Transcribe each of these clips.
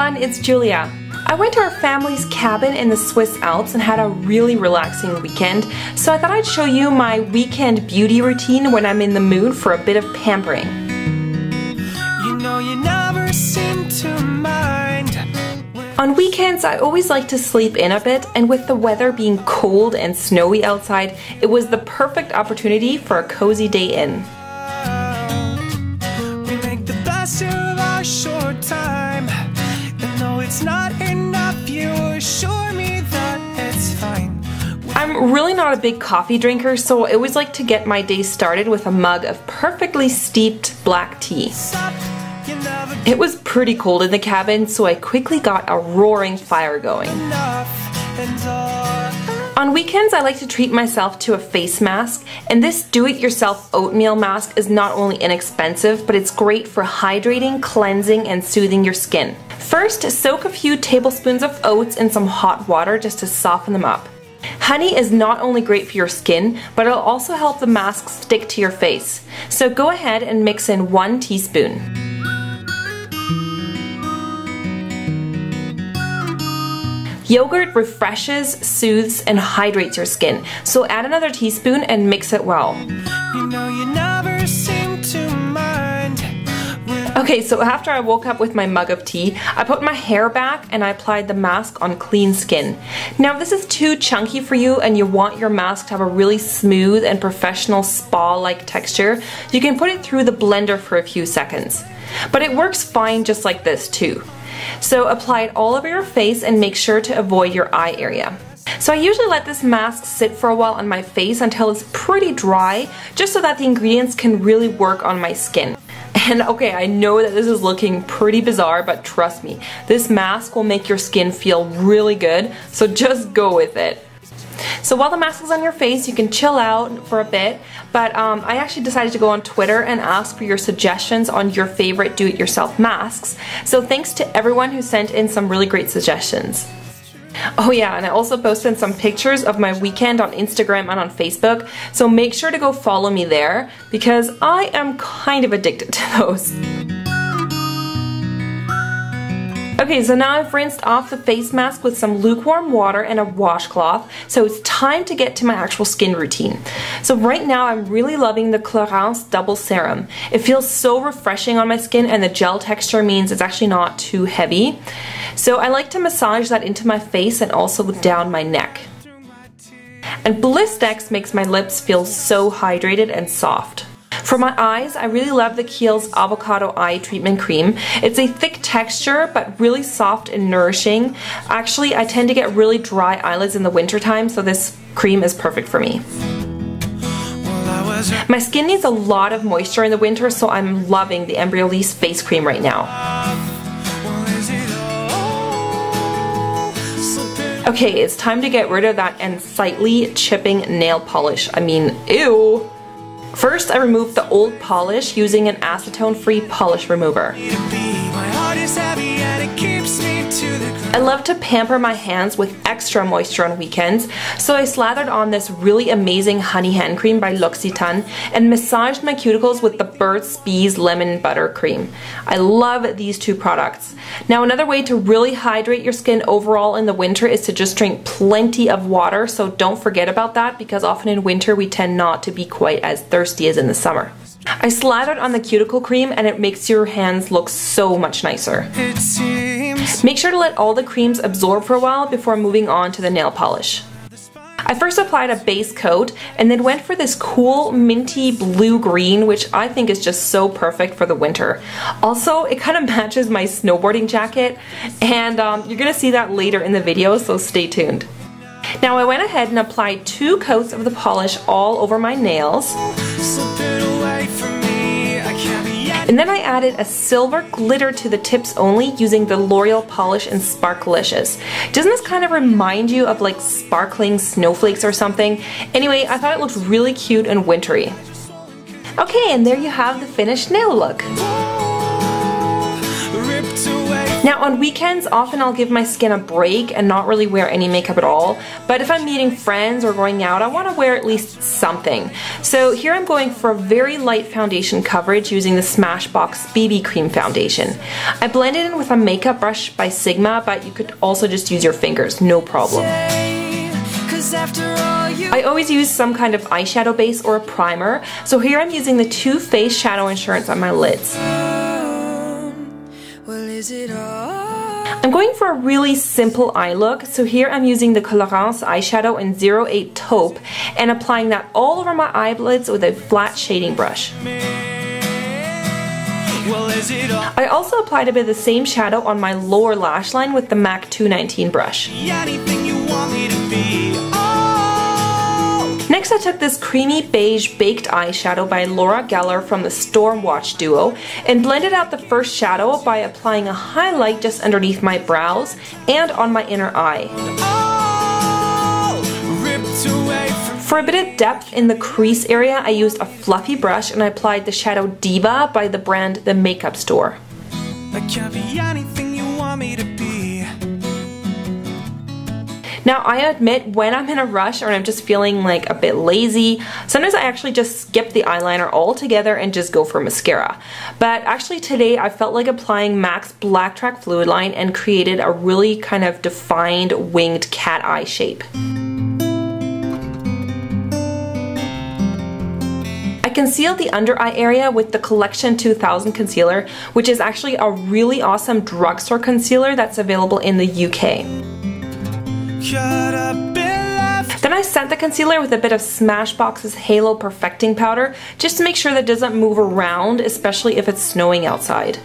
everyone, it's Julia. I went to our family's cabin in the Swiss Alps and had a really relaxing weekend, so I thought I'd show you my weekend beauty routine when I'm in the mood for a bit of pampering. You know you never seem to mind. On weekends, I always like to sleep in a bit, and with the weather being cold and snowy outside, it was the perfect opportunity for a cozy day in. We make the best of our short time, and though it's not enough, you assure me that it's fine. I'm really not a big coffee drinker, so I always like to get my day started with a mug of perfectly steeped black tea. It was pretty cold in the cabin, so I quickly got a roaring fire going. On weekends, I like to treat myself to a face mask, and this do-it-yourself oatmeal mask is not only inexpensive, but it's great for hydrating, cleansing, and soothing your skin. First, soak a few tablespoons of oats in some hot water just to soften them up. Honey is not only great for your skin, but it'll also help the mask stick to your face. So go ahead and mix in 1 teaspoon. Yogurt refreshes, soothes, and hydrates your skin, so add another teaspoon and mix it well. You know you never seem to mind. Okay, so after I woke up with my mug of tea, I put my hair back and I applied the mask on clean skin. Now if this is too chunky for you and you want your mask to have a really smooth and professional spa-like texture, you can put it through the blender for a few seconds. But it works fine just like this too. So apply it all over your face and make sure to avoid your eye area. So I usually let this mask sit for a while on my face until it's pretty dry, just so that the ingredients can really work on my skin. And okay, I know that this is looking pretty bizarre, but trust me, this mask will make your skin feel really good, so just go with it. So while the mask is on your face, you can chill out for a bit, but I actually decided to go on Twitter and ask for your suggestions on your favorite do-it-yourself masks. So thanks to everyone who sent in some really great suggestions. Oh yeah, and I also posted some pictures of my weekend on Instagram and on Facebook, so make sure to go follow me there, because I am kind of addicted to those. Okay, so now I've rinsed off the face mask with some lukewarm water and a washcloth, so it's time to get to my actual skin routine. So right now I'm really loving the Clarins Double Serum. It feels so refreshing on my skin, and the gel texture means it's actually not too heavy. So I like to massage that into my face and also down my neck. And Blistex makes my lips feel so hydrated and soft. For my eyes, I really love the Kiehl's Avocado Eye Treatment Cream. It's a thick texture, but really soft and nourishing. Actually, I tend to get really dry eyelids in the wintertime, so this cream is perfect for me. My skin needs a lot of moisture in the winter, so I'm loving the Embryolisse face cream right now. Okay, it's time to get rid of that unsightly chipping nail polish. I mean, ew! First, I removed the old polish using an acetone-free polish remover. I love to pamper my hands with extra moisture on weekends, so I slathered on this really amazing honey hand cream by L'Occitane and massaged my cuticles with the Burt's Bees Lemon Butter Cream. I love these two products. Now another way to really hydrate your skin overall in the winter is to just drink plenty of water, so don't forget about that, because often in winter we tend not to be quite as thirsty as in the summer. I slathered on the cuticle cream and it makes your hands look so much nicer. Make sure to let all the creams absorb for a while before moving on to the nail polish. I first applied a base coat and then went for this cool minty blue-green, which I think is just so perfect for the winter. Also, it kind of matches my snowboarding jacket, and you're gonna see that later in the video, so stay tuned. Now I went ahead and applied 2 coats of the polish all over my nails. And then I added a silver glitter to the tips only using the L'Oreal Polish in Sparklicious. Doesn't this kind of remind you of like sparkling snowflakes or something? Anyway, I thought it looked really cute and wintry. Okay, and there you have the finished nail look. Now on weekends, often I'll give my skin a break and not really wear any makeup at all, but if I'm meeting friends or going out, I want to wear at least something. So here I'm going for a very light foundation coverage using the Smashbox BB Cream Foundation. I blended in with a makeup brush by Sigma, but you could also just use your fingers, no problem. I always use some kind of eyeshadow base or a primer, so here I'm using the Too Faced Shadow Insurance on my lids. I'm going for a really simple eye look, so here I'm using the Colorance eyeshadow in 08 Taupe and applying that all over my eyelids with a flat shading brush. I also applied a bit of the same shadow on my lower lash line with the MAC 219 brush. Next I took this creamy beige baked eyeshadow by Laura Geller from the Stormwatch duo and blended out the first shadow by applying a highlight just underneath my brows and on my inner eye. For a bit of depth in the crease area, I used a fluffy brush and I applied the shadow Diva by the brand The Makeup Store. I can't be anything you want me to be. Now I admit when I'm in a rush or I'm just feeling like a bit lazy, sometimes I actually just skip the eyeliner altogether and just go for mascara. But actually today I felt like applying MAC's Black Track Fluid Line and created a really kind of defined winged cat eye shape. I concealed the under eye area with the Collection 2000 concealer, which is actually a really awesome drugstore concealer that's available in the UK. Then I set the concealer with a bit of Smashbox's Halo Perfecting Powder just to make sure that it doesn't move around, especially if it's snowing outside.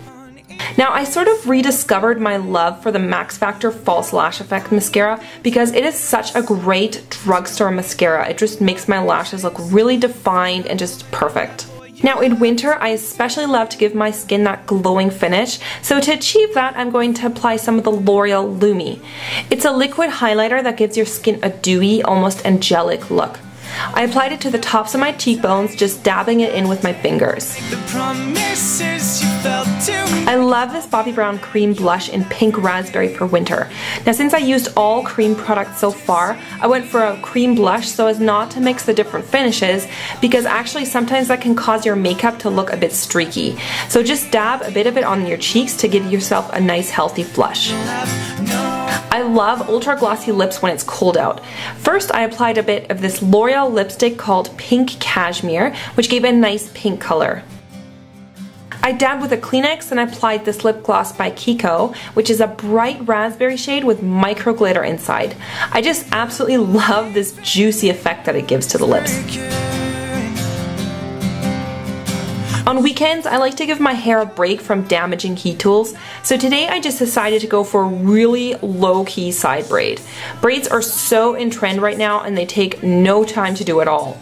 Now I sort of rediscovered my love for the Max Factor False Lash Effect mascara because it is such a great drugstore mascara. It just makes my lashes look really defined and just perfect. Now in winter, I especially love to give my skin that glowing finish, so to achieve that I'm going to apply some of the L'Oreal Lumi. It's a liquid highlighter that gives your skin a dewy, almost angelic look. I applied it to the tops of my cheekbones, just dabbing it in with my fingers. I love this Bobbi Brown cream blush in pink raspberry for winter. Now since I used all cream products so far, I went for a cream blush so as not to mix the different finishes because actually sometimes that can cause your makeup to look a bit streaky. So just dab a bit of it on your cheeks to give yourself a nice healthy flush. I love ultra glossy lips when it's cold out. First I applied a bit of this L'Oreal lipstick called Pink Cashmere, which gave a nice pink color. I dabbed with a Kleenex and I applied this lip gloss by Kiehl, which is a bright raspberry shade with micro glitter inside. I just absolutely love this juicy effect that it gives to the lips. On weekends, I like to give my hair a break from damaging heat tools, so today I just decided to go for a really low-key side braid. Braids are so in trend right now and they take no time to do at all.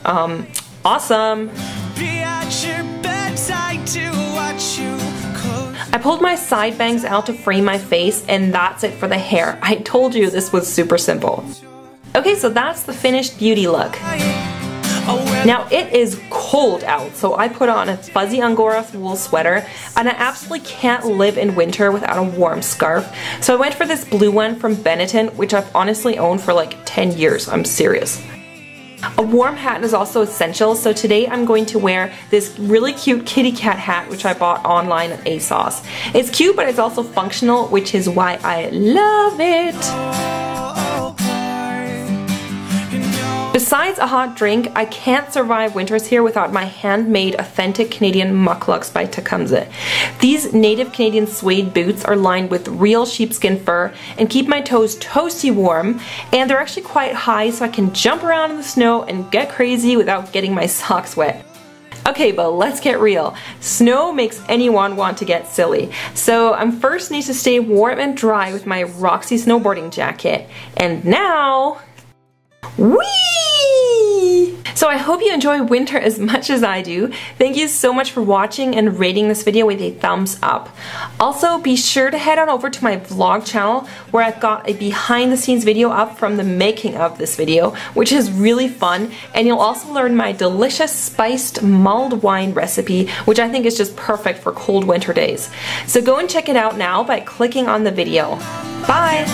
Awesome! I pulled my side bangs out to frame my face and that's it for the hair. I told you this was super simple. Okay, so that's the finished beauty look. Now it is cold out, so I put on a fuzzy Angora wool sweater and I absolutely can't live in winter without a warm scarf. So I went for this blue one from Benetton, which I've honestly owned for like 10 years, I'm serious. A warm hat is also essential, so today I'm going to wear this really cute kitty cat hat which I bought online at ASOS. It's cute but it's also functional, which is why I love it. Besides a hot drink, I can't survive winters here without my handmade authentic Canadian mucklucks by Tecumseh. These native Canadian suede boots are lined with real sheepskin fur and keep my toes toasty warm, and they're actually quite high so I can jump around in the snow and get crazy without getting my socks wet. Okay, but let's get real. Snow makes anyone want to get silly. So I first need to stay warm and dry with my Roxy snowboarding jacket. And now... whee! So I hope you enjoy winter as much as I do. Thank you so much for watching and rating this video with a thumbs up. Also, be sure to head on over to my vlog channel where I've got a behind the scenes video up from the making of this video, which is really fun, and you'll also learn my delicious spiced mulled wine recipe, which I think is just perfect for cold winter days. So go and check it out now by clicking on the video. Bye!